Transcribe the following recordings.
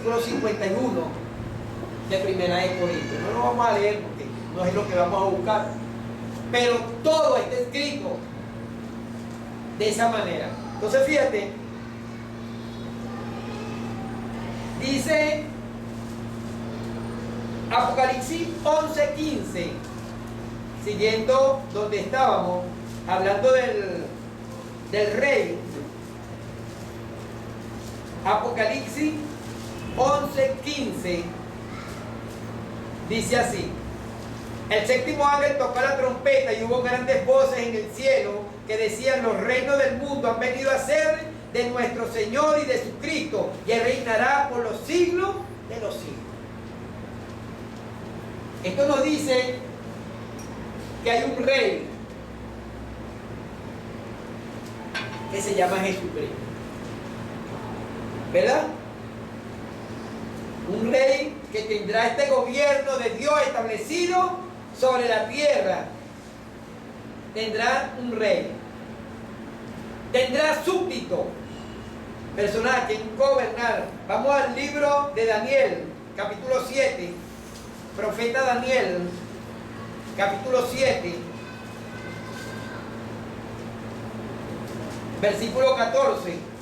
versículo 51 de Primera de Corintios. No lo vamos a leer porque no es lo que vamos a buscar, pero todo está escrito de esa manera. Entonces fíjate, dice Apocalipsis 11:15, siguiendo donde estábamos, hablando del rey. Apocalipsis 11:15 dice así: el séptimo ángel tocó la trompeta y hubo grandes voces en el cielo que decían: los reinos del mundo han venido a ser de nuestro Señor y de su Cristo, y Él reinará por los siglos de los siglos. Esto nos dice que hay un rey que se llama Jesucristo, ¿verdad? Un rey que tendrá este gobierno de Dios establecido sobre la tierra. Tendrá un rey, tendrá súbdito, personas a quien gobernar. Vamos al libro de Daniel, capítulo 7, profeta Daniel, capítulo 7, versículo 14.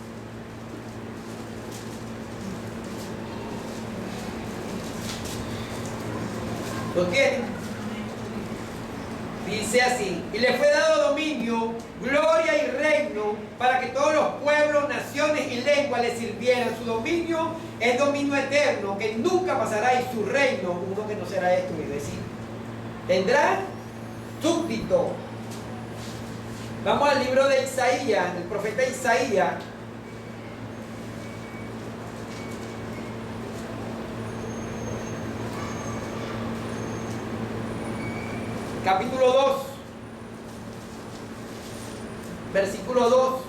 ¿Lo tienen? Dice así: y le fue dado dominio, gloria y reino para que todos los pueblos, naciones y lenguas le sirvieran. Su dominio es dominio eterno que nunca pasará, y su reino uno que no será destruido. Es decir, tendrá súbdito. Vamos al libro de Isaías, el profeta Isaías, capítulo 2, versículo 2.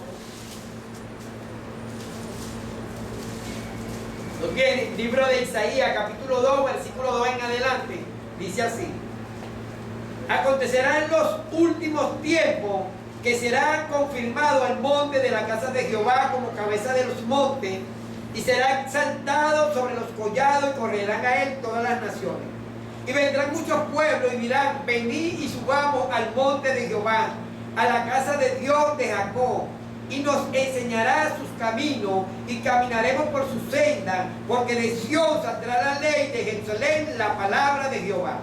¿Lo tiene? Libro de Isaías, capítulo 2, versículo 2 en adelante. Dice así: acontecerá en los últimos tiempos que será confirmado el monte de la casa de Jehová como cabeza de los montes, y será exaltado sobre los collados, y correrán a él todas las naciones. Y vendrán muchos pueblos y dirán: venid y subamos al monte de Jehová, a la casa de Dios de Jacob, y nos enseñará sus caminos, y caminaremos por sus sendas, porque de Sion saldrá la ley, de Jerusalén la palabra de Jehová.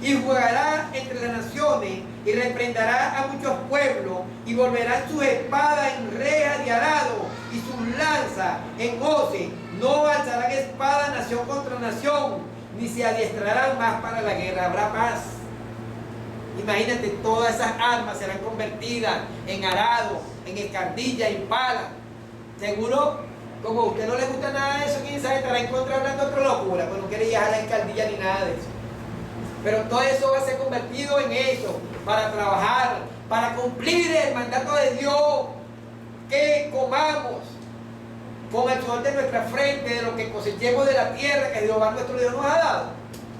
Y jugará entre las naciones, y reprenderá a muchos pueblos, y volverán sus espadas en rejas de arado, y sus lanzas en hoces. No alzarán espada nación contra nación, ni se adiestrarán más para la guerra. Habrá paz. Imagínate, todas esas armas serán convertidas en arado, en escardilla, en pala. Seguro, como a usted no le gusta nada de eso, quién sabe, estará en contra hablando otra locura, pues no quiere llegar a la escardilla ni nada de eso. Pero todo eso va a ser convertido en eso, para trabajar, para cumplir el mandato de Dios, que comamos con el sudor de nuestra frente de lo que cosechemos de la tierra que Jehová nuestro Dios nos ha dado.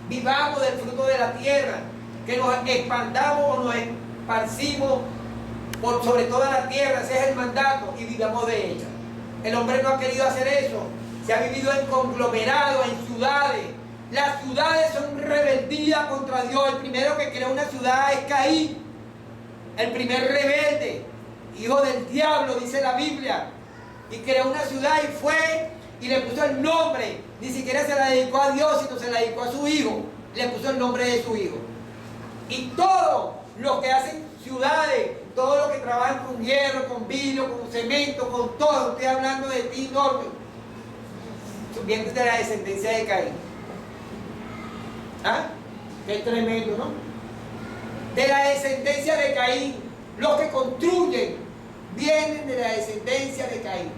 Vivamos del fruto de la tierra, que nos expandamos o nos esparcimos por sobre toda la tierra. Ese es el mandato, y vivamos de ella. El hombre no ha querido hacer eso. Se ha vivido en conglomerados, en ciudades. Las ciudades son rebeldía contra Dios. El primero que creó una ciudad es Caín, el primer rebelde, hijo del diablo, dice la Biblia. Y creó una ciudad y fue y le puso el nombre. Ni siquiera se la dedicó a Dios, sino se la dedicó a su hijo. Le puso el nombre de su hijo. Y todos los que hacen ciudades, todos los que trabajan con hierro, con vidrio, con cemento, con todo, estoy hablando de ti, Norman, vienen de la descendencia de Caín. ¿Ah? Qué tremendo, ¿no? De la descendencia de Caín. Los que construyen vienen de la descendencia de Caín.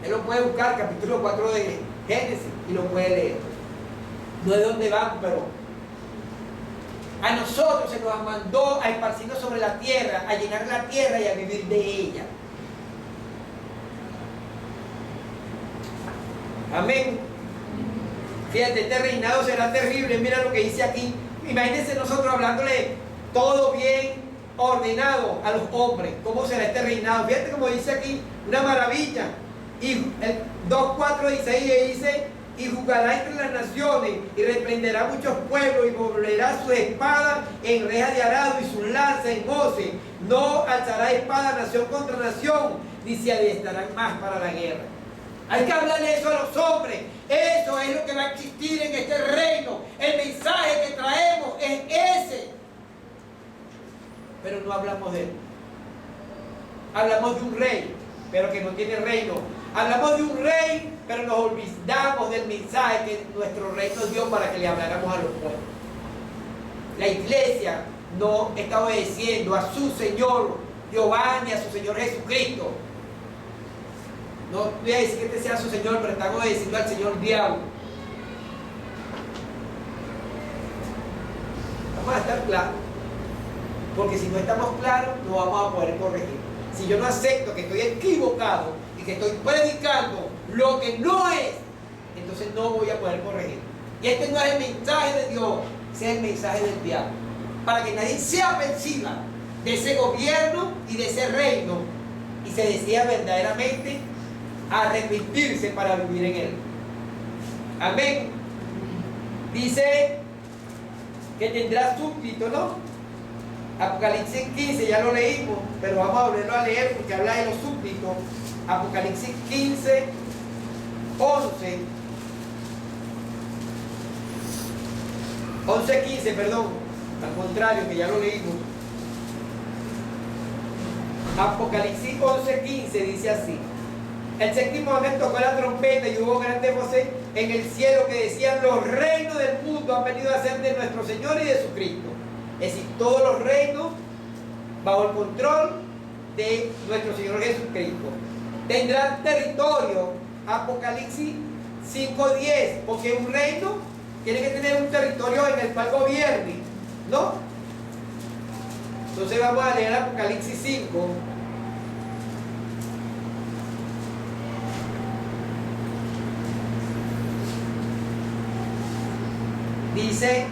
Él lo puede buscar, capítulo 4 de Génesis, y lo puede leer. No es donde van, pero a nosotros se nos mandó a esparcirnos sobre la tierra, a llenar la tierra y a vivir de ella. Amén. Fíjate, este reinado será terrible. Mira lo que dice aquí. Imagínense nosotros hablándole todo bien ordenado a los hombres. ¿Cómo será este reinado? Fíjate como dice aquí, una maravilla. Y el 2:4 de Isaías dice, y jugará entre las naciones, y reprenderá muchos pueblos, y volverá su espada en reja de arado, y su lanza en hoce. No alzará espada nación contra nación, ni se adiestrarán más para la guerra. Hay que hablarle eso a los hombres. Eso es lo que va a existir en este reino. El mensaje que traemos es ese. Pero no hablamos de él. Hablamos de un rey, pero que no tiene reino. Hablamos de un rey, pero nos olvidamos del mensaje que nuestro rey nos dio para que le habláramos a los pueblos. La iglesia no está obedeciendo a su Señor Jehová ni a su Señor Jesucristo. No voy a decir que este sea su Señor, pero están obedeciendo al Señor diablo. Vamos a estar claros. Porque si no estamos claros, no vamos a poder corregir. Si yo no acepto que estoy equivocado y que estoy predicando lo que no es, entonces no voy a poder corregir. Y este no es el mensaje de Dios, ese es el mensaje del diablo. Para que nadie se aperciba de ese gobierno y de ese reino y se decida verdaderamente arrepentirse para vivir en él. Amén. Dice que tendrá súbdito, ¿no? Apocalipsis 15, ya lo leímos, pero vamos a volverlo a leer porque habla de los súbditos. Apocalipsis 15, 11. 11:15, perdón. Al contrario, que ya lo leímos. Apocalipsis 11:15 dice así. El séptimo ángel tocó la trompeta y hubo grandes voces en el cielo que decían: los reinos del mundo han venido a ser de nuestro Señor y de su Cristo. Es decir, todos los reinos bajo el control de nuestro Señor Jesucristo. Tendrán territorio, Apocalipsis 5:10, porque un reino tiene que tener un territorio en el cual gobierne, ¿no? Entonces vamos a leer Apocalipsis 5. Dice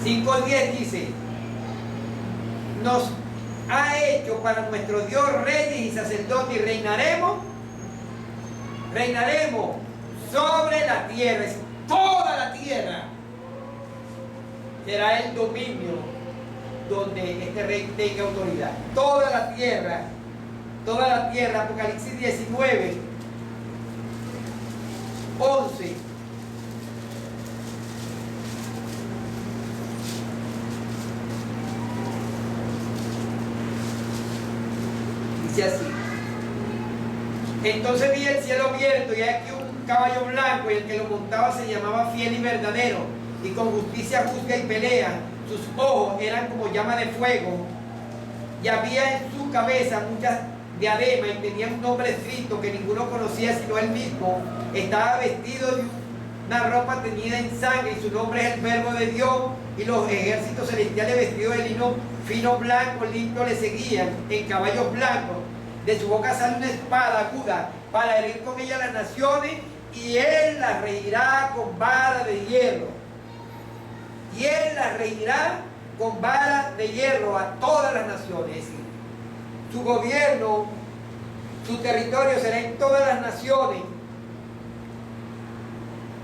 5:10 dice: nos ha hecho para nuestro Dios reyes y sacerdotes y reinaremos sobre la tierra. Es toda la tierra será el dominio donde este rey tenga autoridad. Toda la tierra, Apocalipsis 19, 11. Dice así: entonces vi el cielo abierto y aquí un caballo blanco, y el que lo montaba se llamaba Fiel y Verdadero, y con justicia juzga y pelea. Sus ojos eran como llama de fuego, y había en su cabeza muchas diademas, y tenía un nombre escrito que ninguno conocía sino él mismo. Estaba vestido de una ropa teñida en sangre, y su nombre es el Verbo de Dios, y los ejércitos celestiales vestidos de lino fino blanco limpio le seguían en caballos blancos. De su boca sale una espada aguda para herir con ella las naciones, y él las regirá con vara de hierro. Y él las regirá con vara de hierro a todas las naciones. Es decir, su gobierno, su territorio será en todas las naciones.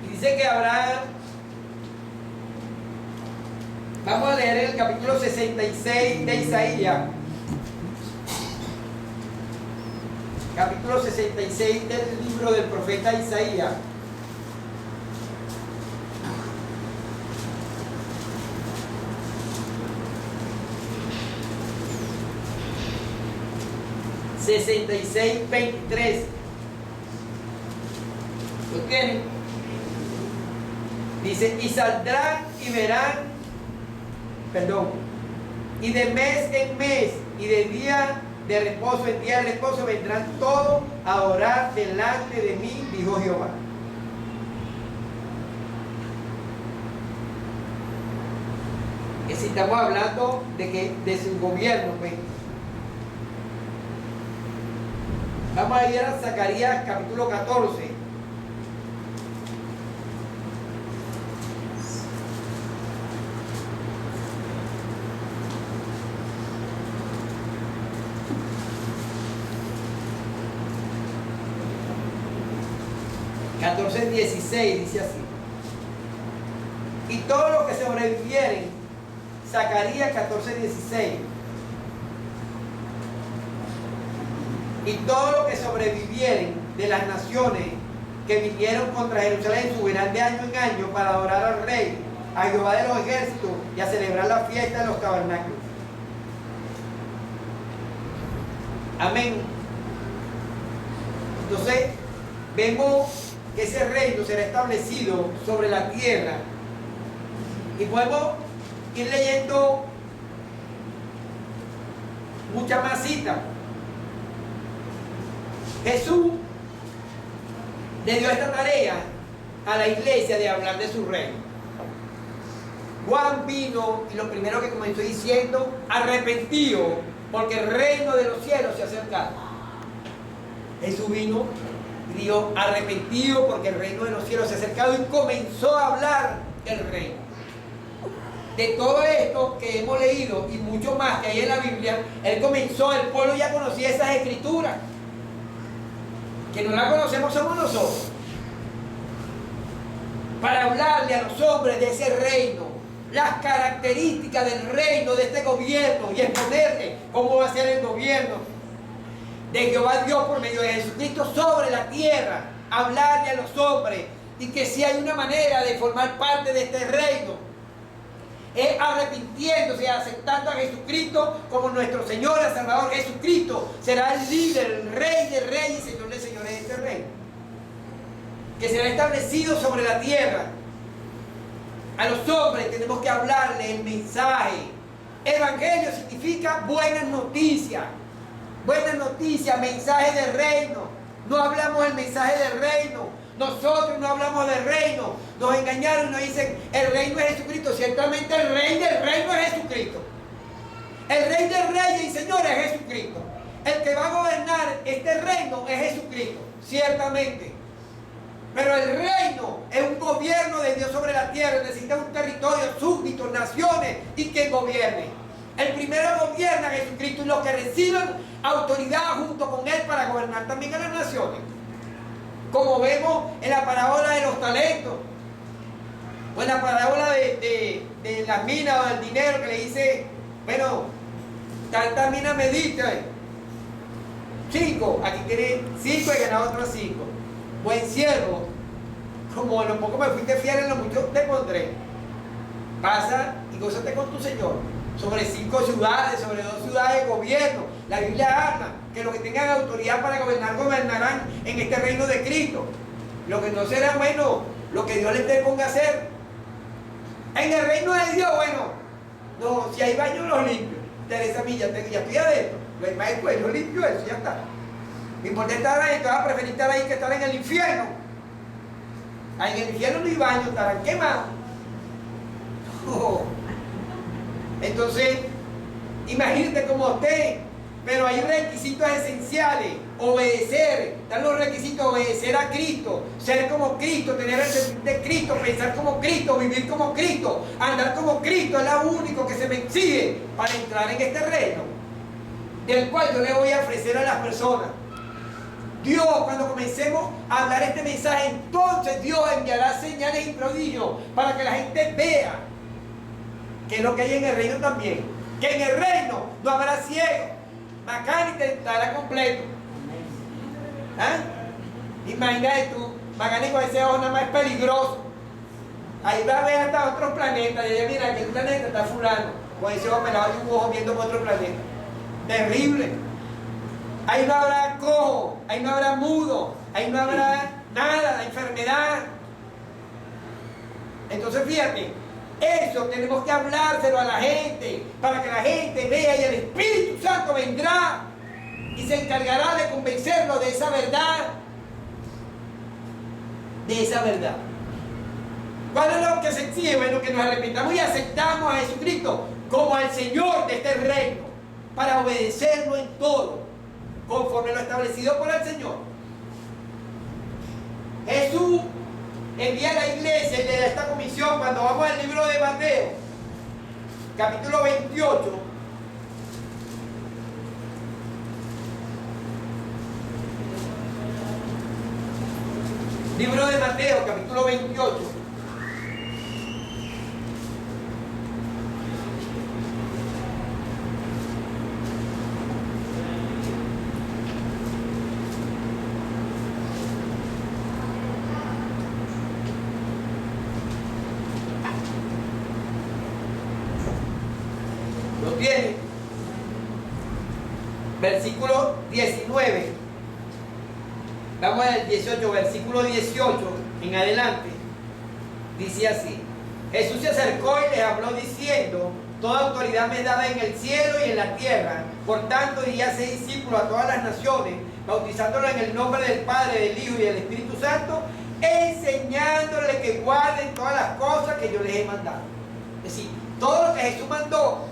Y dice que habrá... Vamos a leer el capítulo 66 de Isaías. Capítulo 66 del libro del profeta Isaías. ...66, 23... ¿Lo tienen? Dice: y saldrán y verán... Perdón. Y de mes en mes y de día de reposo en día de reposo vendrán todos a orar delante de mí, dijo Jehová. Que si estamos hablando de su gobierno, pues. Vamos a ir a Zacarías capítulo 14. 14:16 dice así: y todos los que sobrevivieren, Zacarías 14:16, y todos los que sobrevivieren de las naciones que vinieron contra Jerusalén subirán de año en año para adorar al Rey, a Jehová de los ejércitos, y a celebrar la fiesta de los tabernáculos. Amén. Entonces, vemos que ese reino será establecido sobre la tierra. Y podemos ir leyendo muchas más citas. Jesús le dio esta tarea a la iglesia de hablar de su reino. Juan vino y lo primero que comenzó diciendo: arrepentido, porque el reino de los cielos se ha acercado. Jesús vino y dijo: arrepentido, porque el reino de los cielos se ha acercado, y comenzó a hablar del reino. De todo esto que hemos leído y mucho más que hay en la Biblia, él comenzó, el pueblo ya conocía esas escrituras. Que no la conocemos somos nosotros. Para hablarle a los hombres de ese reino, las características del reino, de este gobierno, y exponerle cómo va a ser el gobierno de Jehová Dios por medio de Jesucristo sobre la tierra. Hablarle a los hombres, y que si hay una manera de formar parte de este reino, es arrepintiéndose y aceptando a Jesucristo como nuestro Señor y Salvador. Jesucristo será el líder, el Rey de reyes y Señor de señores de este reino, que será establecido sobre la tierra. A los hombres tenemos que hablarle el mensaje. Evangelio significa buenas noticias. Buenas noticias, mensaje del reino. No hablamos el mensaje del reino. Nosotros no hablamos del reino. Nos engañaron y nos dicen: el reino es Jesucristo. Ciertamente el rey del reino es Jesucristo. El rey del rey y señor es Jesucristo. El que va a gobernar este reino es Jesucristo, ciertamente. Pero el reino es un gobierno de Dios sobre la tierra. Necesita un territorio, súbditos, naciones, y que gobierne. El primero gobierna Jesucristo, y los que reciban autoridad junto con él para gobernar también a las naciones. Como vemos en la parábola de los talentos, o en la parábola de las minas o del dinero, que le dice: bueno, tantas minas me diste, 5, aquí tienes 5 y ganado otros 5. Buen siervo, como en lo poco me fuiste fiel, en lo mucho te pondré. Pasa y gózate con tu Señor. Sobre 5 ciudades, sobre 2 ciudades de gobierno. La Biblia habla que los que tengan autoridad para gobernar, gobernarán en este reino de Cristo. Lo que no será bueno, lo que Dios les ponga a hacer. En el reino de Dios, bueno, no, si hay baño los limpio. Teresa Milla, ya estoy adentro. Lo demás después, yo limpio eso, ya está. Me importa estar ahí, te vas a preferir estar ahí que estar en el infierno. Ahí en el infierno no hay baño, estarán quemados. Oh. Entonces, imagínate como usted, pero hay requisitos esenciales: obedecer, están los requisitos: obedecer a Cristo, ser como Cristo, tener el sentir de Cristo, pensar como Cristo, vivir como Cristo, andar como Cristo. Es lo único que se me exige para entrar en este reino, del cual yo le voy a ofrecer a las personas. Dios, cuando comencemos a hablar este mensaje, entonces Dios enviará señales y prodigios para que la gente vea que es lo que hay en el reino también. Que en el reino no habrá ciego. Macani te estará completo. ¿Ah? Imagínate tú, Macani con ese ojo nada más es peligroso. Ahí va a ver hasta otros planetas. Y ella mira que el planeta está fulano. Con ese ojo pelado y un ojo viendo por otro planeta. Terrible. Ahí no habrá cojo, ahí no habrá mudo, ahí no habrá nada, la enfermedad. Entonces fíjate, eso tenemos que hablárselo a la gente, para que la gente vea, y el Espíritu Santo vendrá y se encargará de convencerlo de esa verdad. De esa verdad. ¿Cuál es lo que se exige? Bueno, que nos arrepentamos y aceptamos a Jesucristo como al Señor de este reino, para obedecerlo en todo, conforme lo establecido por el Señor. Jesús envía a la iglesia y le da esta comisión cuando vamos al libro de Mateo, capítulo 28. Libro de Mateo, capítulo 28. ¿Lo tiene? Versículo 19. Vamos al 18, versículo 18 en adelante. Dice así: Jesús se acercó y les habló diciendo: toda autoridad me es dada en el cielo y en la tierra. Por tanto, y hace discípulos a todas las naciones, bautizándolos en el nombre del Padre, del Hijo y del Espíritu Santo, enseñándoles que guarden todas las cosas que yo les he mandado. Es decir, todo lo que Jesús mandó,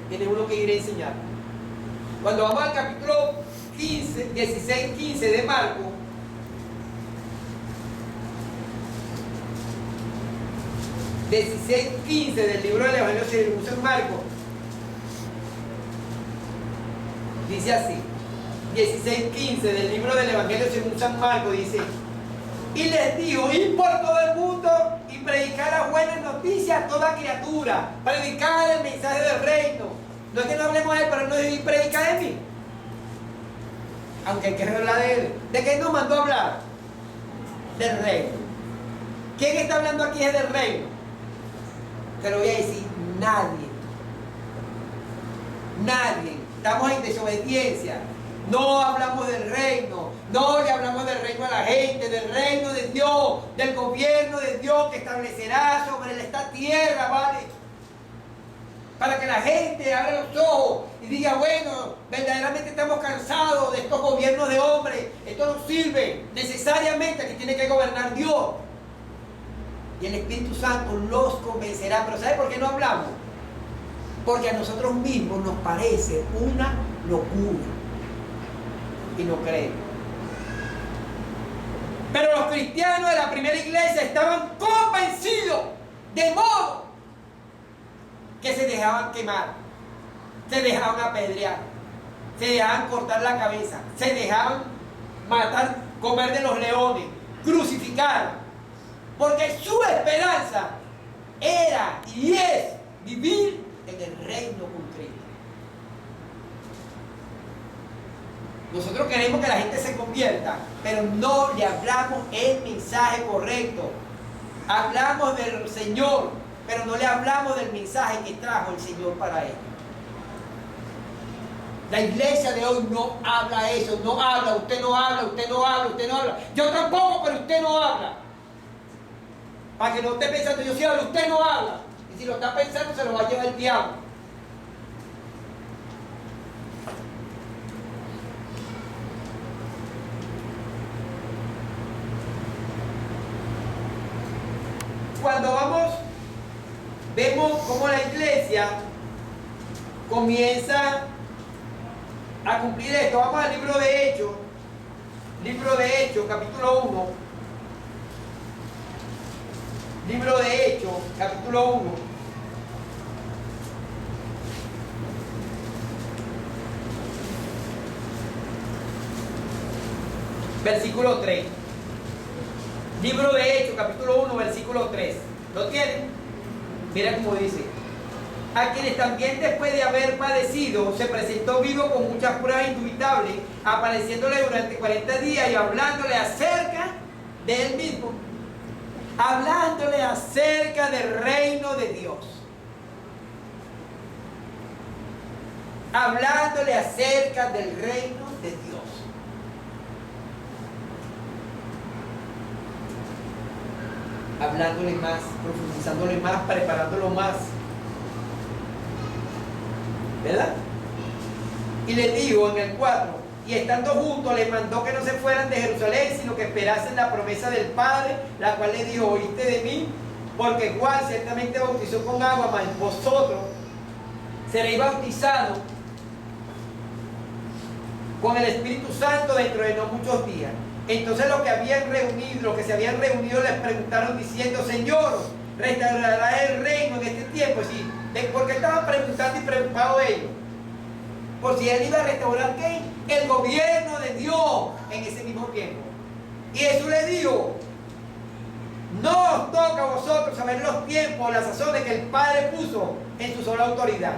tiene uno que ir a enseñar. Cuando vamos al capítulo 16, 15 de Marcos, del libro del Evangelio según San Marcos, dice así, 16:15 del libro del Evangelio según San Marcos, dice: y les dijo: ir por todo el mundo y predicar las buenas noticias a toda criatura, predicar el mensaje del reino. No es que no hablemos de él, pero no es predicar de mí, aunque hay que hablar de él. ¿De qué nos mandó a hablar? Del reino. ¿Quién está hablando aquí es del reino? Te lo voy a decir: nadie. Nadie. Estamos en desobediencia. No hablamos del reino. No le hablamos del reino a la gente, del reino de Dios, del gobierno de Dios que establecerá sobre esta tierra, ¿vale? Para que la gente abra los ojos y diga: bueno, verdaderamente estamos cansados de estos gobiernos de hombres. Esto no sirve. Necesariamente aquí tiene que gobernar Dios. Y el Espíritu Santo los convencerá. Pero ¿sabe por qué no hablamos? Porque a nosotros mismos nos parece una locura. Y no creemos. Pero los cristianos de la primera iglesia estaban convencidos, de modo que se dejaban quemar, se dejaban apedrear, se dejaban cortar la cabeza, se dejaban matar, comer de los leones, crucificar, porque su esperanza era y es vivir en el reino con Cristo. Nosotros queremos que la gente se convierta, pero no le hablamos el mensaje correcto. Hablamos del Señor, pero no le hablamos del mensaje que trajo el Señor para ellos. La iglesia de hoy no habla eso, no habla, usted no habla, usted no habla, usted no habla. Yo tampoco, pero usted no habla. Para que no esté pensando: yo sí hablo, usted no habla. Y si lo está pensando, se lo va a llevar el diablo. Cuando vemos cómo la iglesia comienza a cumplir esto. Vamos al libro de Hechos, capítulo 1. Libro de Hechos, capítulo 1. Versículo 3. Libro de Hechos, capítulo 1, versículo 3. ¿Lo tienen? Mira cómo dice: a quienes también después de haber padecido se presentó vivo con muchas pruebas indubitables, apareciéndole durante 40 días y hablándole acerca de él mismo, hablándole acerca del reino de Dios, hablándole acerca del reino de Dios. Hablándole más, profundizándole más, preparándolo más, ¿verdad? Y les digo en el 4: y estando juntos les mandó que no se fueran de Jerusalén, sino que esperasen la promesa del Padre, la cual les dijo: oíste de mí, porque Juan ciertamente bautizó con agua, mas vosotros seréis bautizados con el Espíritu Santo dentro de no muchos días. Entonces los que se habían reunido les preguntaron diciendo: Señor, ¿restaurará el reino en este tiempo? Sí, porque estaban preguntando y preocupados ellos por si él iba a restaurar ¿qué? El gobierno de Dios en ese mismo tiempo. Y Jesús le dijo: no os toca a vosotros saber los tiempos, las sazones que el Padre puso en su sola autoridad,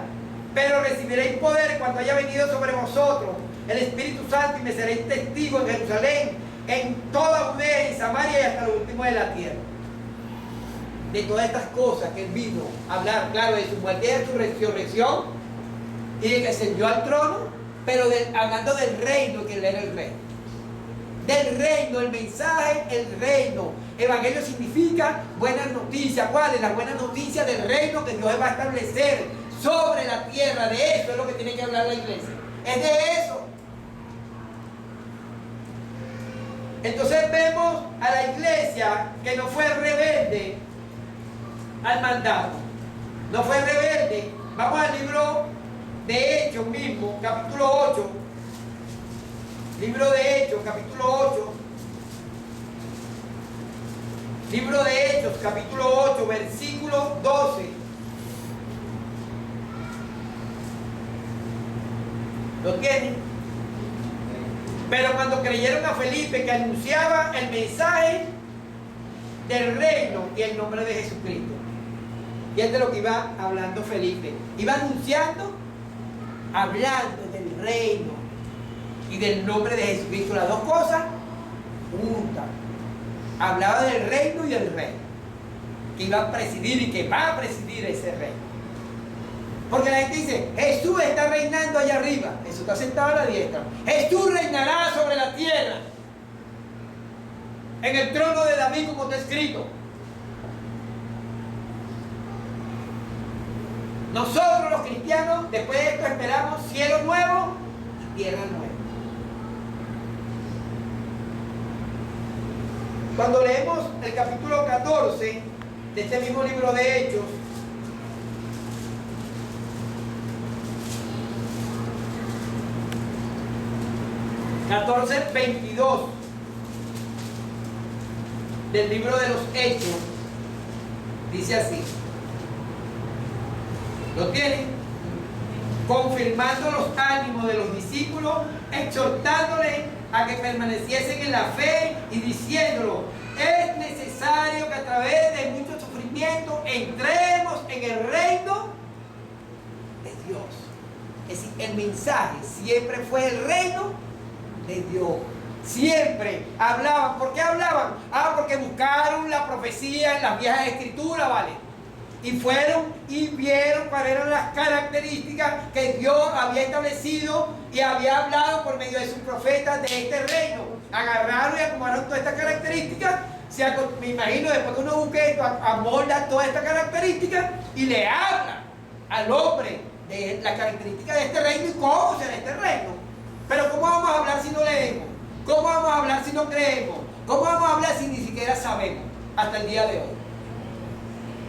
pero recibiréis poder cuando haya venido sobre vosotros el Espíritu Santo, y me seréis testigos en Jerusalén, en toda Judea, en Samaria y hasta lo último de la tierra. De todas estas cosas que él vino a hablar, claro, de su muerte y de su resurrección, y de que ascendió al trono, pero hablando del reino, que él era el rey. Del reino, el mensaje, el reino. Evangelio significa buenas noticias. ¿Cuáles? Las buenas noticias del reino que Dios va a establecer sobre la tierra. De eso es lo que tiene que hablar la iglesia. Es de eso. Entonces vemos a la iglesia que no fue rebelde al mandato. No fue rebelde. Vamos al libro de Hechos mismo, capítulo 8. Libro de Hechos, capítulo 8. Libro de Hechos, capítulo 8, versículo 12. ¿Lo tienen? Pero cuando creyeron a Felipe, que anunciaba el mensaje del reino y el nombre de Jesucristo. Y es de lo que iba hablando Felipe. Iba anunciando, hablando del reino y del nombre de Jesucristo. Las dos cosas juntas. Hablaba del reino y del rey, que iba a presidir y que va a presidir ese reino. Porque la gente dice: Jesús está reinando allá arriba. Jesús está sentado a la diestra. Jesús reinará sobre la tierra, en el trono de David, como está escrito. Nosotros los cristianos, después de esto, esperamos cielo nuevo y tierra nueva. Cuando leemos el capítulo 14 de este mismo libro de Hechos, (14:22) del libro de los Hechos, dice así. ¿Lo tienen? Confirmando los ánimos de los discípulos, exhortándoles a que permaneciesen en la fe y diciéndolo: es necesario que a través de mucho sufrimiento entremos en el reino de Dios. Es decir, el mensaje siempre fue el reino de Dios. Siempre hablaban. ¿Por qué hablaban? Porque buscaron la profecía en las viejas escrituras, ¿vale? Y fueron y vieron cuáles eran las características que Dios había establecido y había hablado por medio de sus profetas de este reino. Agarraron y acomodaron todas estas características. Me imagino, después que uno busque esto, amolda todas estas características y le habla al hombre de las características de este reino y cómo será este reino. Pero ¿cómo vamos a hablar si no leemos? ¿Cómo vamos a hablar si no creemos? ¿Cómo vamos a hablar si ni siquiera sabemos hasta el día de hoy?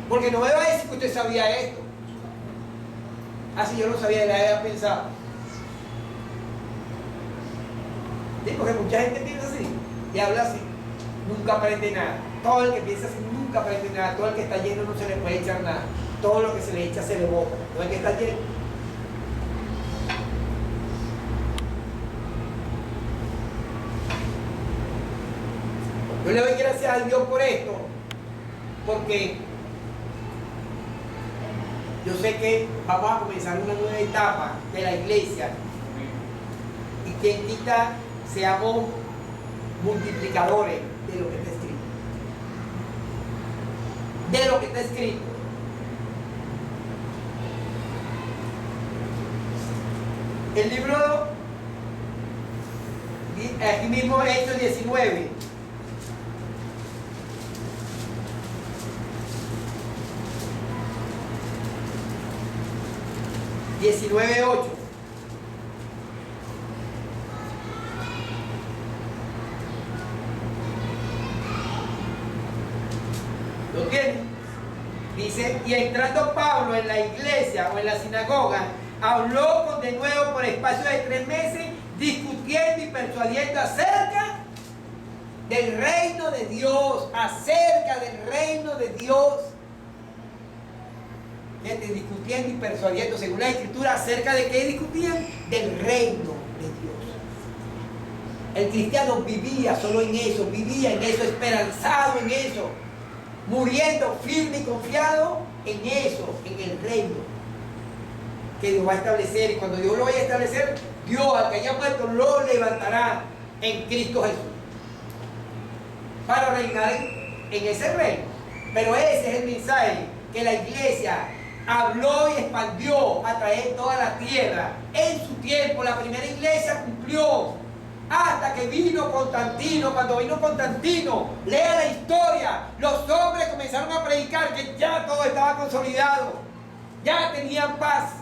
Porque no me va a decir que usted sabía esto. Si yo no sabía, le había pensado. ¿Sí? Porque mucha gente piensa así y habla así. Nunca aprende nada. Todo el que piensa así nunca aprende nada. Todo el que está lleno no se le puede echar nada. Todo lo que se le echa se le bota. Todo el que está lleno. Yo le doy gracias a Dios por esto, porque yo sé que vamos a comenzar una nueva etapa de la iglesia, y quien quita seamos multiplicadores de lo que está escrito. De lo que está escrito. El libro, aquí mismo, Hechos 19. (19:8). ¿Lo tienen? Dice: y entrando Pablo en la iglesia o en la sinagoga, habló de nuevo por espacio de 3 meses, discutiendo y persuadiendo acerca del reino de Dios, acerca del reino de Dios. Gente, discutiendo y persuadiendo, según la escritura, acerca de qué discutían, del reino de Dios. El cristiano vivía solo en eso, vivía en eso, esperanzado en eso, muriendo firme y confiado en eso, en el reino que Dios va a establecer. Y cuando Dios lo vaya a establecer, Dios al que haya muerto lo levantará en Cristo Jesús para reinar en ese reino. Pero ese es el mensaje que la iglesia habló y expandió a través de toda la tierra. En su tiempo la primera iglesia cumplió hasta que vino Constantino. Cuando vino Constantino, lea la historia, los hombres comenzaron a predicar que ya todo estaba consolidado, ya tenían paz,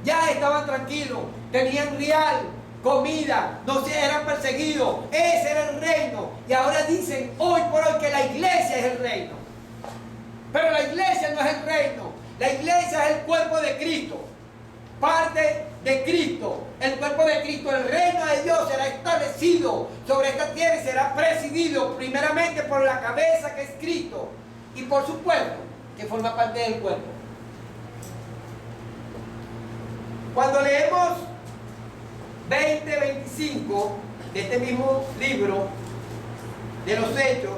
ya estaban tranquilos, tenían real, comida, no se eran perseguidos. Ese era el reino. Y ahora dicen hoy por hoy que la iglesia es el reino. Pero la iglesia no es el reino. La iglesia es el cuerpo de Cristo, parte de Cristo. El cuerpo de Cristo, el reino de Dios será establecido sobre esta tierra y será presidido primeramente por la cabeza que es Cristo y por su cuerpo que forma parte del cuerpo. Cuando leemos 20-25 de este mismo libro de los Hechos,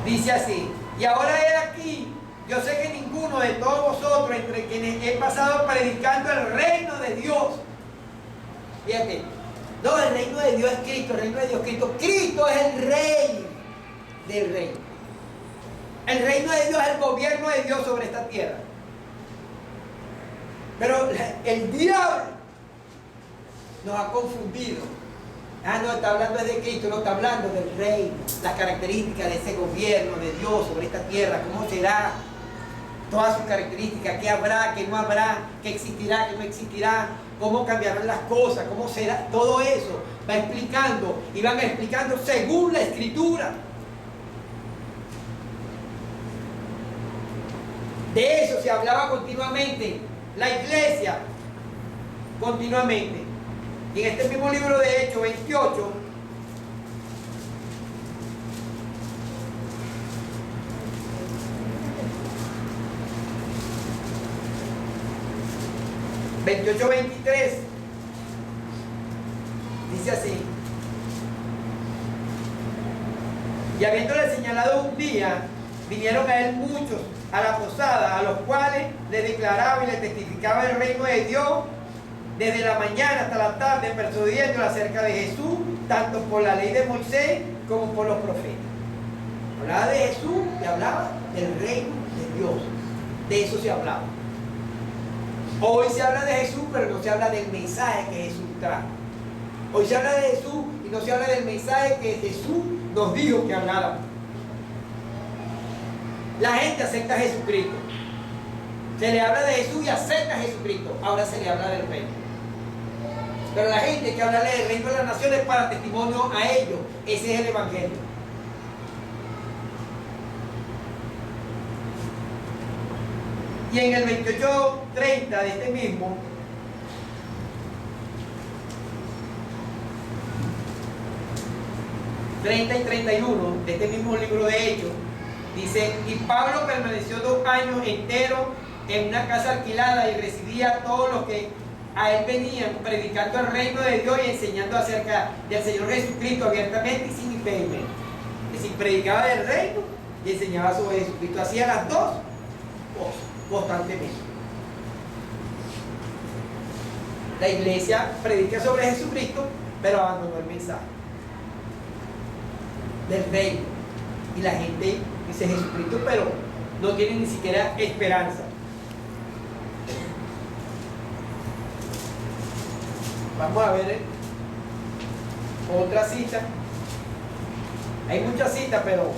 dice así: y ahora he aquí, yo sé que ninguno de todos vosotros, entre quienes he pasado predicando el reino de Dios, fíjate, no, el reino de Dios es Cristo, el reino de Dios es Cristo. Cristo es el rey del reino. El reino de Dios es el gobierno de Dios sobre esta tierra. Pero el diablo nos ha confundido. Ah, no, está hablando de Cristo, no está hablando del reino, las características de ese gobierno de Dios sobre esta tierra, cómo será, todas sus características, qué habrá, qué no habrá, qué existirá, qué no existirá, cómo cambiarán las cosas, cómo será, todo eso va explicando y van explicando según la Escritura. De eso se hablaba continuamente, la iglesia, continuamente. Y en este mismo libro de Hechos 28, ...28-23... dice así: y habiéndole señalado un día, vinieron a él muchos a la posada, a los cuales le declaraba y le testificaba el reino de Dios desde la mañana hasta la tarde, persuadiéndole acerca de Jesús, tanto por la ley de Moisés como por los profetas. Hablaba de Jesús y hablaba del reino de Dios. De eso se hablaba. Hoy se habla de Jesús, pero no se habla del mensaje que Jesús trajo. Hoy se habla de Jesús y no se habla del mensaje que Jesús nos dijo que habláramos. La gente acepta a Jesucristo. Se le habla de Jesús y acepta a Jesucristo. Ahora se le habla del reino. Pero la gente que habla del reino de las naciones para testimonio a ellos. Ese es el evangelio. Y en el 28-30 de este mismo, ...30 y 31 de este mismo libro de Hechos, dice: y Pablo permaneció 2 años enteros en una casa alquilada y recibía a todos los que a él venían, predicando el reino de Dios y enseñando acerca del Señor Jesucristo abiertamente y sin impedimento. Es decir, predicaba del reino y enseñaba sobre Jesucristo. Hacía las dos cosas constantemente. La iglesia predica sobre Jesucristo, pero abandonó el mensaje del reino. Y la gente dice Jesucristo, pero no tiene ni siquiera esperanza. Vamos a ver otra cita. Hay muchas citas, pero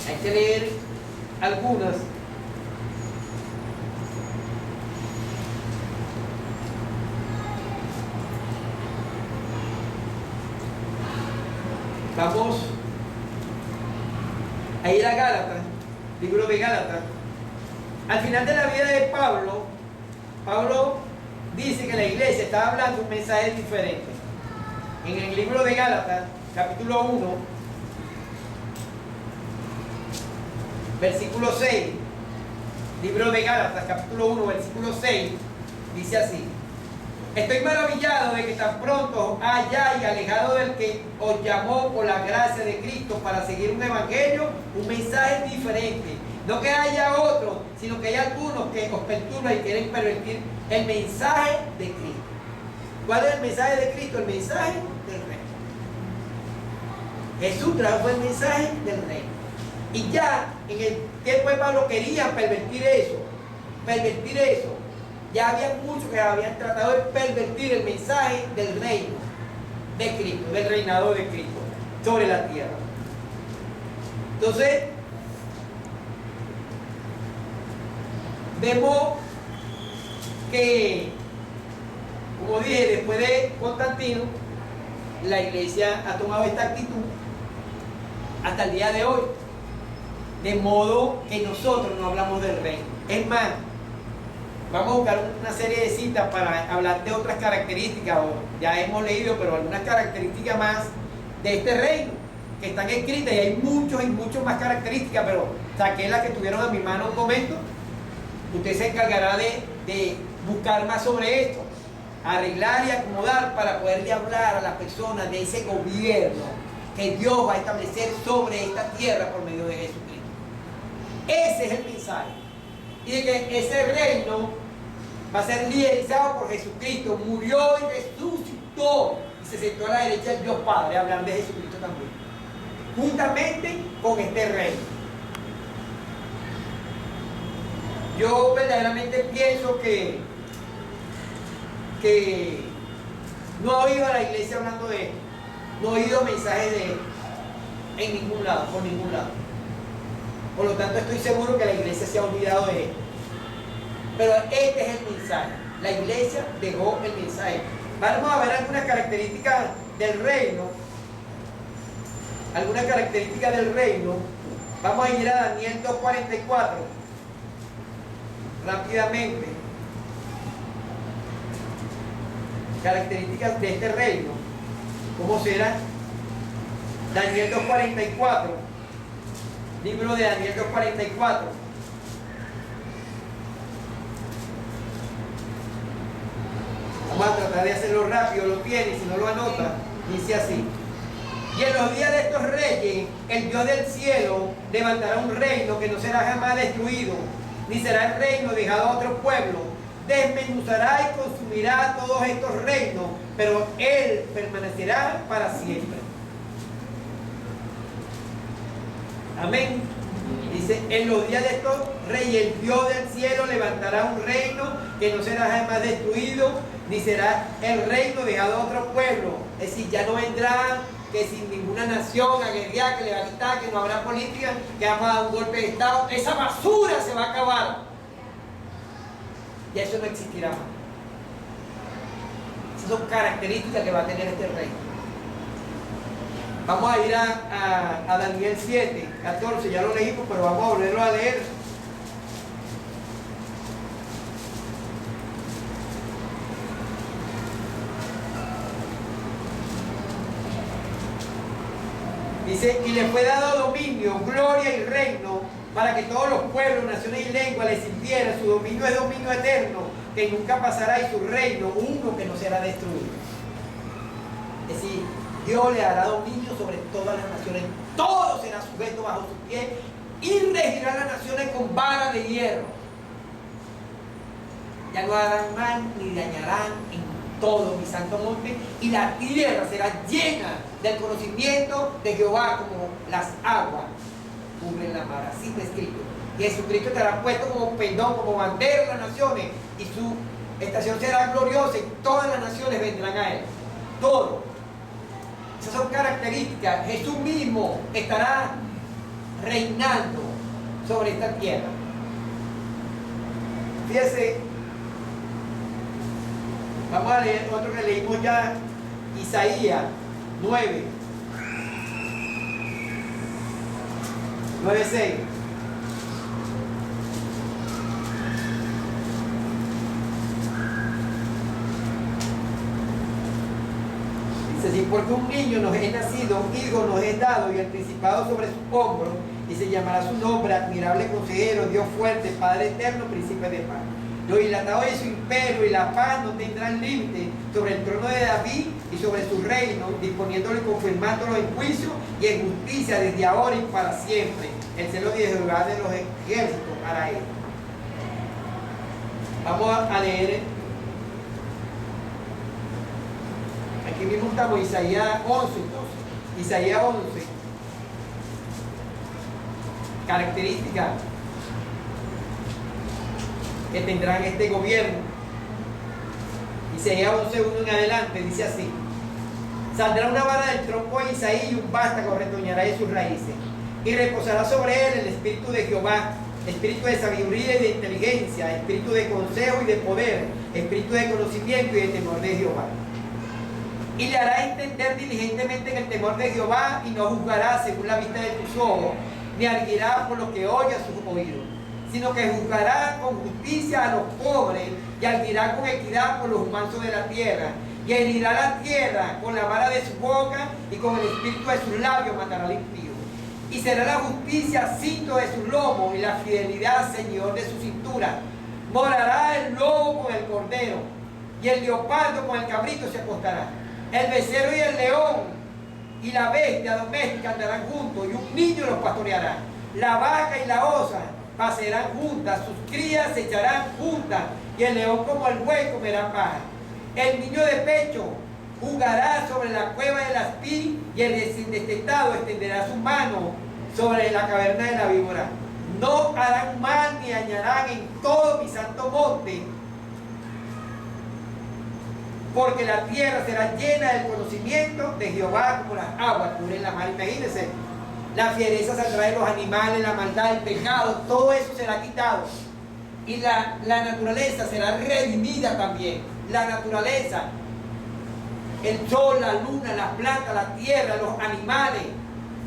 hay que leer algunas. Vamos a ir a Gálatas, libro de Gálatas. Al final de la vida de Pablo, Pablo dice que la iglesia estaba hablando un mensaje diferente. En el libro de Gálatas, capítulo 1, versículo 6, Libro de Gálatas, capítulo 1, versículo 6, dice así: estoy maravillado de que tan pronto hayáis alejado del que os llamó por la gracia de Cristo para seguir un evangelio, un mensaje diferente. No que haya otro, sino que hay algunos que os perturban y quieren pervertir el mensaje de Cristo. ¿Cuál es el mensaje de Cristo? El mensaje del reino. Jesús trajo el mensaje del reino. Y ya en el tiempo de Pablo querían pervertir eso. Pervertir eso. Ya había muchos que habían tratado de pervertir el mensaje del reino de Cristo, del reinado de Cristo sobre la tierra. Entonces, vemos que, como dije, después de Constantino, la iglesia ha tomado esta actitud hasta el día de hoy. De modo que nosotros no hablamos del reino. Es más, vamos a buscar una serie de citas para hablar de otras características, ya hemos leído, pero algunas características más de este reino que están escritas, y hay muchos y muchas más características, pero saqué las que tuvieron a mi mano un momento. Usted se encargará de buscar más sobre esto, arreglar y acomodar para poderle hablar a las personas de ese gobierno que Dios va a establecer sobre esta tierra por medio de Jesucristo. Ese es el mensaje. Y de que ese reino va a ser liderizado por Jesucristo, murió y resucitó y se sentó a la derecha del Dios Padre, hablar de Jesucristo también, juntamente con este reino. Yo verdaderamente pienso que no he oído a la iglesia hablando de esto, no he oído mensajes de esto en ningún lado, por ningún lado. Por lo tanto, estoy seguro que la iglesia se ha olvidado de esto. Pero este es el mensaje. La iglesia dejó el mensaje. Vamos a ver algunas características del reino. Algunas características del reino. Vamos a ir a Daniel 2:44. Rápidamente. Características de este reino. ¿Cómo será? Daniel 2:44. Libro de Daniel 2:44. Vamos a tratar de hacerlo rápido, lo tiene, si no lo anota, dice así: y en los días de estos reyes, el Dios del cielo levantará un reino que no será jamás destruido, ni será el reino dejado a otro pueblo. Desmenuzará y consumirá todos estos reinos, pero él permanecerá para siempre. Amén. Dice: en los días de estos reyes, el Dios del cielo levantará un reino que no será jamás destruido, ni será el reino dejado a otro pueblo. Es decir, ya no vendrá que sin ninguna nación a guerrear, que le va a quitar, que no habrá política, que vamos a dar un golpe de estado. Esa basura se va a acabar. Y eso no existirá más. Esas son características que va a tener este reino. Vamos a ir a Daniel 7, 14, ya lo leímos, pero vamos a volverlo a leer. Dice: y le fue dado dominio, gloria y reino, para que todos los pueblos, naciones y lenguas le sintieran. Su dominio es dominio eterno, que nunca pasará, y su reino uno que no será destruido. Es decir, Dios le dará dominio sobre todas las naciones, todo será sujeto bajo sus pies, y regirá las naciones con vara de hierro. Ya no harán mal ni dañarán en todo mi santo monte, y la tierra será llena del conocimiento de Jehová, como las aguas cubren la mar. Así está escrito. Y Jesucristo estará puesto como pendón, como bandera de las naciones, y su estación será gloriosa, y todas las naciones vendrán a él. Todo. Esas son características. Jesús mismo estará reinando sobre esta tierra. Fíjense, vamos a leer otro que leímos ya, Isaías 9, 9:6. Dice: porque un niño nos es nacido, un hijo nos es dado, y el principado sobre sus hombros, y y se llamará su nombre admirable consejero, Dios fuerte, Padre eterno, príncipe de paz. Los dilatadores de su imperio y la paz no tendrán límite sobre el trono de David y sobre su reino, disponiéndolo y confirmándolo en juicio y en justicia desde ahora y para siempre. El celo de Jehová de los ejércitos hará esto. Vamos a leer. Aquí mismo estamos, Isaías 11, entonces. Isaías 11. Características que tendrán este gobierno. Isaías 11:1 en adelante dice así: saldrá una vara del tronco de Isaí y un vástago retoñará de sus raíces, y reposará sobre él el espíritu de Jehová, espíritu de sabiduría y de inteligencia, espíritu de consejo y de poder, espíritu de conocimiento y de temor de Jehová. Y le hará entender diligentemente en el temor de Jehová, y no juzgará según la vista de tus ojos, ni arguirá por lo que oye a sus oídos, sino que juzgará con justicia a los pobres y arguirá con equidad por los mansos de la tierra, y herirá la tierra con la vara de su boca, y con el espíritu de sus labios matará al impío. Y será la justicia cinto de sus lomos y la fidelidad señor de su cintura. Morará el lobo con el cordero, y el leopardo con el cabrito se acostará. El becerro y el león y la bestia doméstica andarán juntos, y un niño los pastoreará. La vaca y la osa pacerán juntas, sus crías se echarán juntas, y el león como el buey comerá paja. El niño de pecho jugará sobre la cueva del aspí, y el destetado extenderá su mano sobre la caverna de la víbora. No harán mal ni dañarán en todo mi santo monte, porque la tierra será llena del conocimiento de Jehová como las aguas cubren la mar. Imagínense, la fiereza saldrá de los animales, la maldad, el pecado, todo eso será quitado. Y la naturaleza será redimida también. La naturaleza, el sol, la luna, las plantas, la tierra, los animales,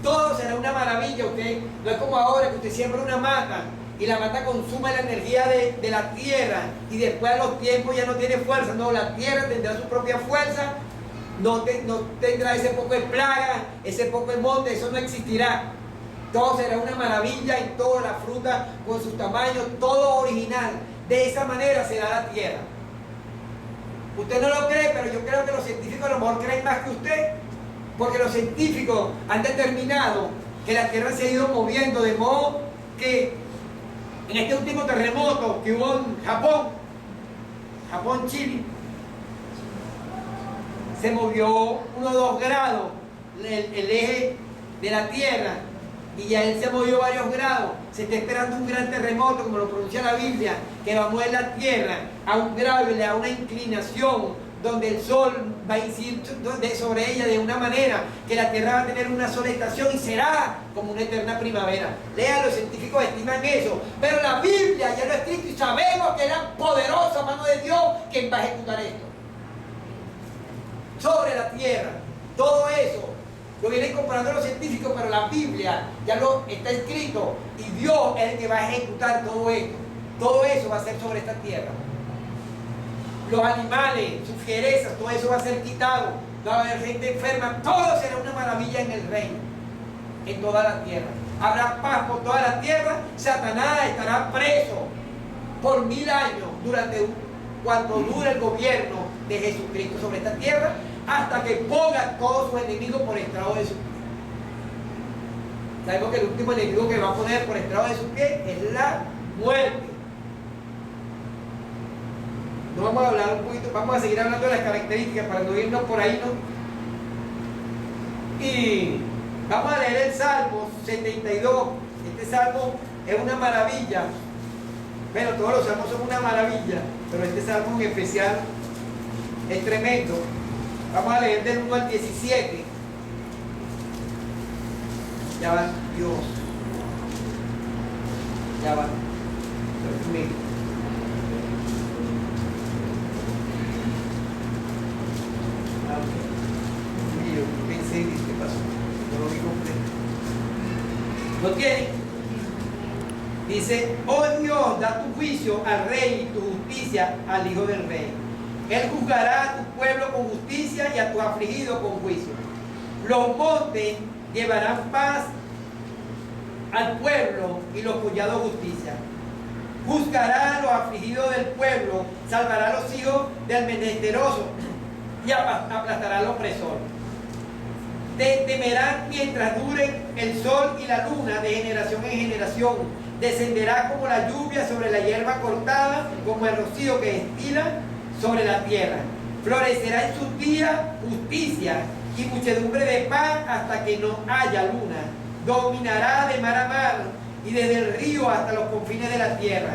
todo será una maravilla. Usted no es como ahora que usted siembra una mata y la mata consume la energía de la tierra y después a los tiempos ya no tiene fuerza. No, la tierra tendrá su propia fuerza, no tendrá ese poco de plaga, ese poco de monte, eso no existirá. Todo será una maravilla y toda la fruta con sus tamaños, todo original. De esa manera será la tierra. Usted no lo cree, pero yo creo que los científicos a lo mejor creen más que usted, porque los científicos han determinado que la tierra se ha ido moviendo de modo que en este último terremoto que hubo en Japón, Chile, se movió 1 o 2 grados el eje de la tierra, y ya él se movió varios grados. Se está esperando un gran terremoto, como lo pronuncia la Biblia, que va a mover la tierra a un grado y le da una inclinación donde el sol va a incidir sobre ella de una manera que la tierra va a tener una sola estación y será como una eterna primavera. Lean, los científicos estiman eso, pero la Biblia ya lo ha escrito y sabemos que es la poderosa mano de Dios quien va a ejecutar esto sobre la tierra. Todo eso lo vienen comparando los científicos, pero la Biblia ya lo está escrito y Dios es el que va a ejecutar todo esto. Todo eso va a ser sobre esta tierra. Los animales, sus fierezas, todo eso va a ser quitado. No va a haber gente enferma, todo será una maravilla en el reino, en toda la tierra. Habrá paz por toda la tierra. Satanás estará preso por 1000 años cuando dure el gobierno de Jesucristo sobre esta tierra, hasta que ponga a todos sus enemigos por estrado de sus pies. Sabemos que el último enemigo que va a poner por estrado de sus pies es la muerte. No vamos a hablar un poquito, vamos a seguir hablando de las características para no irnos por ahí, ¿no? Y vamos a leer el Salmo 72. Este salmo es una maravilla. Bueno, todos los salmos son una maravilla, pero este salmo en especial es tremendo. Vamos a leer del 1 al 17. Ya va, Dios. Ya va. Dios mío. Yo pensé, ¿qué pasó? No lo vi completo. ¿Lo tiene? Dice: oh Dios, da tu juicio al rey y tu justicia al hijo del rey. Él juzgará a tu pueblo con justicia y a tu afligido con juicio. Los montes llevarán paz al pueblo y los collados justicia. Juzgará a los afligidos del pueblo, salvará a los hijos del menesteroso y aplastará al opresor. Te temerán mientras duren el sol y la luna de generación en generación. Descenderá como la lluvia sobre la hierba cortada, como el rocío que destila sobre la tierra. Florecerá en sus días justicia y muchedumbre de pan hasta que no haya luna. Dominará de mar a mar y desde el río hasta los confines de la tierra.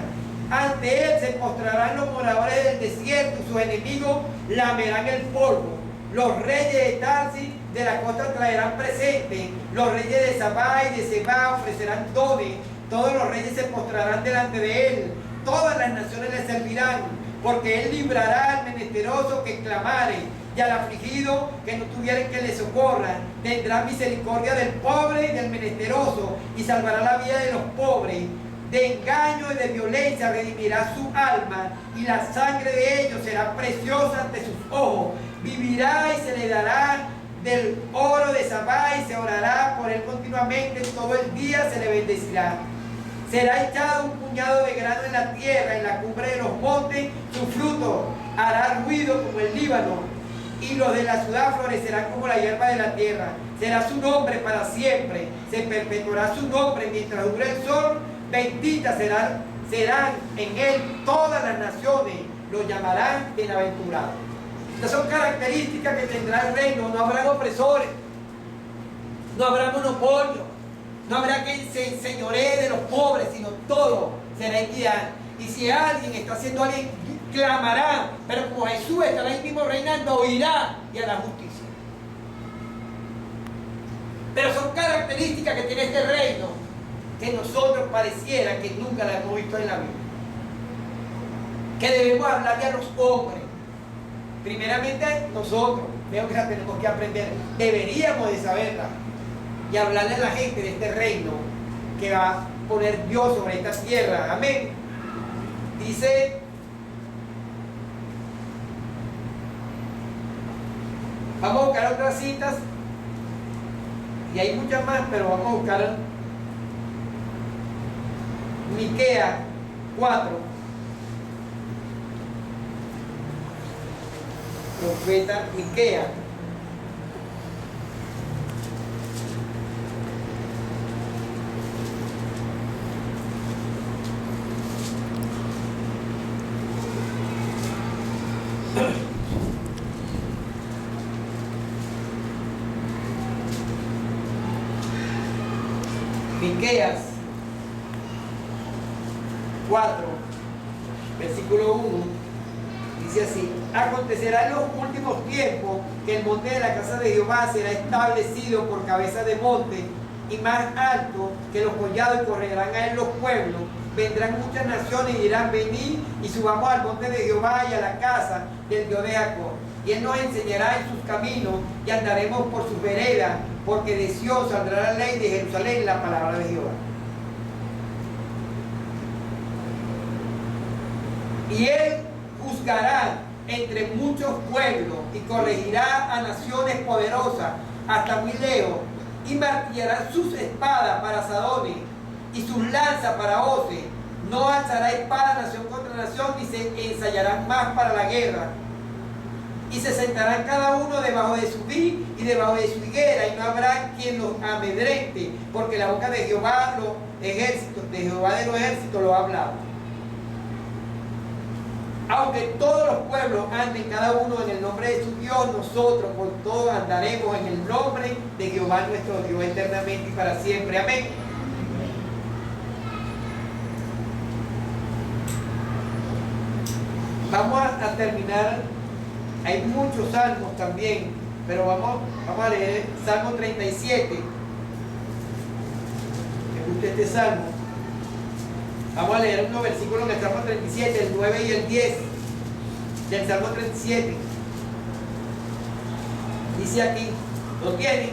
Ante él se postrarán los moradores del desierto, sus enemigos lamerán el polvo. Los reyes de Tarsis de la costa traerán presente, los reyes de Sabá y de Seba ofrecerán dones, todos los reyes se postrarán delante de él, todas las naciones le servirán, porque él librará al menesteroso que clamare, y al afligido que no tuvieren que le socorra. Tendrá misericordia del pobre y del menesteroso, y salvará la vida de los pobres. De engaño y de violencia redimirá su alma, y la sangre de ellos será preciosa ante sus ojos. Vivirá y se le dará del oro de Sabá, y se orará por él continuamente, todo el día se le bendecirá. Será echado un puñado de grano en la tierra, en la cumbre de los montes, su fruto hará ruido como el Líbano, y los de la ciudad florecerán como la hierba de la tierra. Será su nombre para siempre, se perpetuará su nombre mientras dure el sol. Benditas serán en él todas las naciones, lo llamarán bienaventurado. Estas son características que tendrá el reino. No habrá opresores, no habrá monopolio, no habrá quien se enseñoree de los pobres, sino todo será equidad. Y si alguien está haciendo alguien, clamará, pero como Jesús estará ahí mismo reinando, oirá y hará justicia. Pero son características que tiene este reino que nosotros pareciera que nunca la hemos visto en la Biblia. Que debemos hablarle a los hombres. Primeramente nosotros, veo que la tenemos que aprender, deberíamos de saberla y hablarle a la gente de este reino que va a poner Dios sobre esta tierra. Amén. Dice, vamos a buscar otras citas y hay muchas más, pero vamos a buscar Miqueas 4. Profeta Miqueas. Miqueas 4, versículo 1, dice así: acontecerá en los últimos tiempos que el monte de la casa de Jehová será establecido por cabeza de monte y más alto que los collados, y correrán a él los pueblos. Vendrán muchas naciones y dirán: venid y subamos al monte de Jehová y a la casa del Dios de Jacob. Y él nos enseñará en sus caminos y andaremos por sus veredas, porque de Sion saldrá la ley, de Jerusalén la palabra de Jehová. Y él juzgará entre muchos pueblos y corregirá a naciones poderosas hasta muy lejos, y martillará sus espadas para asadones y sus lanzas para hoces. No alzará espada nación contra nación, ni se ensayarán más para la guerra. Y se sentarán cada uno debajo de su vid y debajo de su higuera, y no habrá quien los amedrente, porque la boca de Jehová los ejércitos, de Jehová de los ejércitos lo ha hablado. Aunque todos los pueblos anden cada uno en el nombre de su Dios, nosotros por todos andaremos en el nombre de Jehová nuestro Dios eternamente y para siempre. Amén. Vamos a terminar. Hay muchos salmos también, pero vamos a leer Salmo 37. Me gusta este salmo. Vamos a leer unos versículos en el Salmo 37, el 9 y el 10 del Salmo 37. Dice aquí, ¿lo tienen?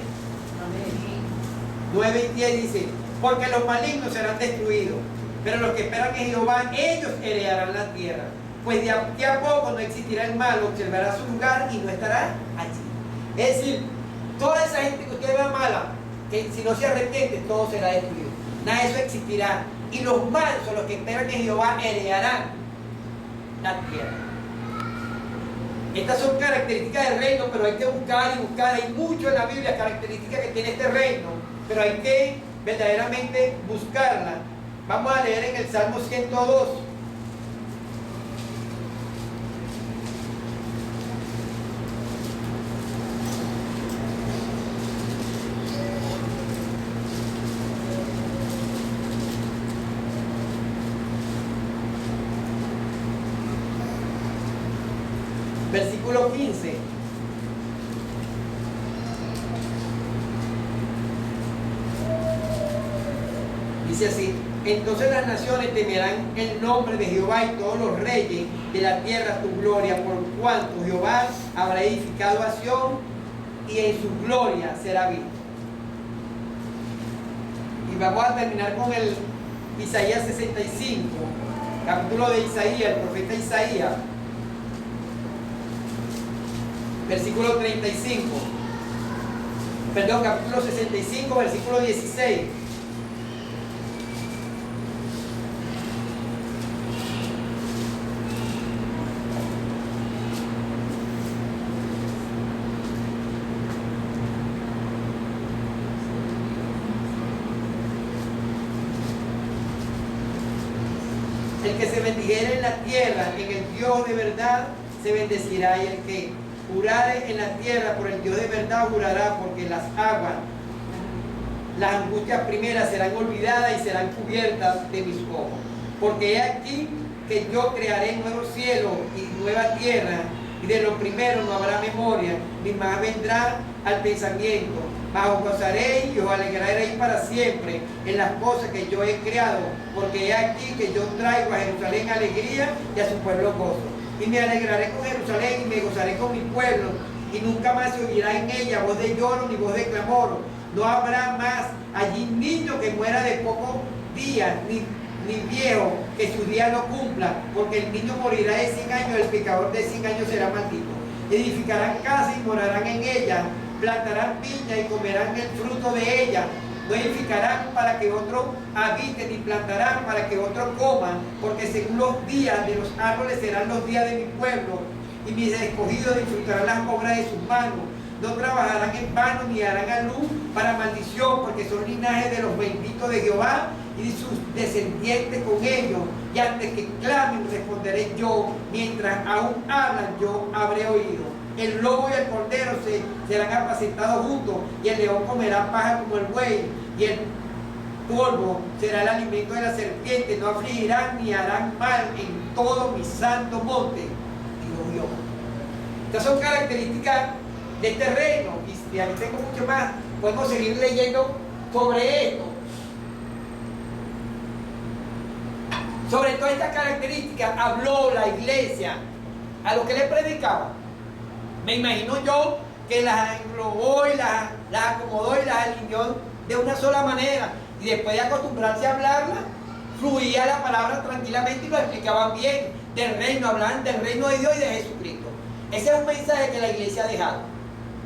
9 y 10 dice: porque los malignos serán destruidos, pero los que esperan en Jehová, ellos heredarán la tierra. Pues de a poco no existirá el mal, observará su lugar y no estará allí. Es decir, toda esa gente que usted vea mala, que si no se arrepiente, todo será destruido. Nada de eso existirá. Y los mansos, los que esperan en Jehová, heredarán la tierra. Estas son características del reino, pero hay que buscar y buscar. Hay mucho en la Biblia, características que tiene este reino, pero hay que verdaderamente buscarla. Vamos a leer en el Salmo 102. Versículo 15. Dice así: entonces las naciones temerán el nombre de Jehová y todos los reyes de la tierra tu gloria, por cuanto Jehová habrá edificado a Sión y en su gloria será visto. Y vamos a terminar con el Isaías 65, capítulo de Isaías, el profeta Isaías. Versículo 35, perdón, capítulo 65, versículo 16. El que se bendijere en la tierra, en el Dios de verdad, se bendecirá, y el que jurare en la tierra por el Dios de verdad jurará, porque las aguas, las angustias primeras serán olvidadas y serán cubiertas de mis ojos. Porque he aquí que yo crearé nuevo cielo y nueva tierra, y de lo primero no habrá memoria, ni más vendrá al pensamiento. Mas os gozaréis y os alegraréis para siempre en las cosas que yo he creado, porque he aquí que yo traigo a Jerusalén alegría y a su pueblo gozo. Y me alegraré con Jerusalén y me gozaré con mi pueblo, y nunca más se oirá en ella voz de lloro ni voz de clamor. No habrá más allí niño que muera de pocos días, ni viejo que su día no cumpla, porque el niño morirá de 100 años, el pecador de 100 años será maldito. Edificarán casa y morarán en ella, plantarán viña y comerán el fruto de ella. No edificarán para que otro habite, ni plantarán para que otro coma, porque según los días de los árboles serán los días de mi pueblo, y mis escogidos disfrutarán las obras de sus manos. No trabajarán en vano, ni harán a luz para maldición, porque son linajes de los benditos de Jehová, y sus descendientes con ellos. Y antes que clamen, responderé yo, mientras aún hablan, yo habré oído. El lobo y el cordero serán apacentados juntos, y el león comerá paja como el buey, y el polvo será el alimento de la serpiente. No afligirán ni harán mal en todo mi santo monte, digo yo. Estas son características de este reino, y aquí tengo mucho más. Podemos seguir leyendo sobre esto. Sobre todas estas características habló la iglesia a los que le predicaba. Me imagino yo que las englobó y las acomodó y las alineó de una sola manera, y después de acostumbrarse a hablarla, fluía la palabra tranquilamente y lo explicaban bien. Del reino, hablaban del reino de Dios y de Jesucristo. Ese es un mensaje que la iglesia ha dejado.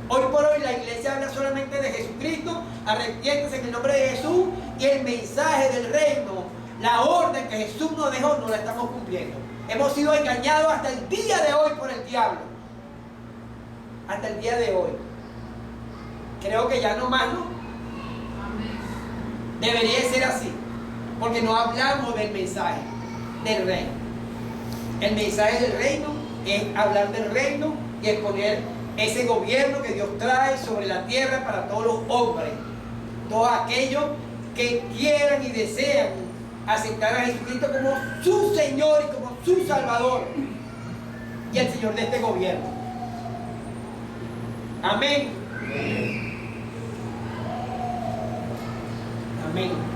Hoy por hoy la iglesia habla solamente de Jesucristo, arrepiéntese en el nombre de Jesús, y el mensaje del reino, la orden que Jesús nos dejó, no la estamos cumpliendo. Hemos sido engañados hasta el día de hoy por el diablo. Hasta el día de hoy. Creo que ya no más, ¿no? Debería ser así, porque no hablamos del mensaje del reino. El mensaje del reino es hablar del reino y exponer ese gobierno que Dios trae sobre la tierra para todos los hombres, todos aquellos que quieran y desean aceptar a Jesucristo como su Señor y como su Salvador y el Señor de este gobierno. Amén. Amén.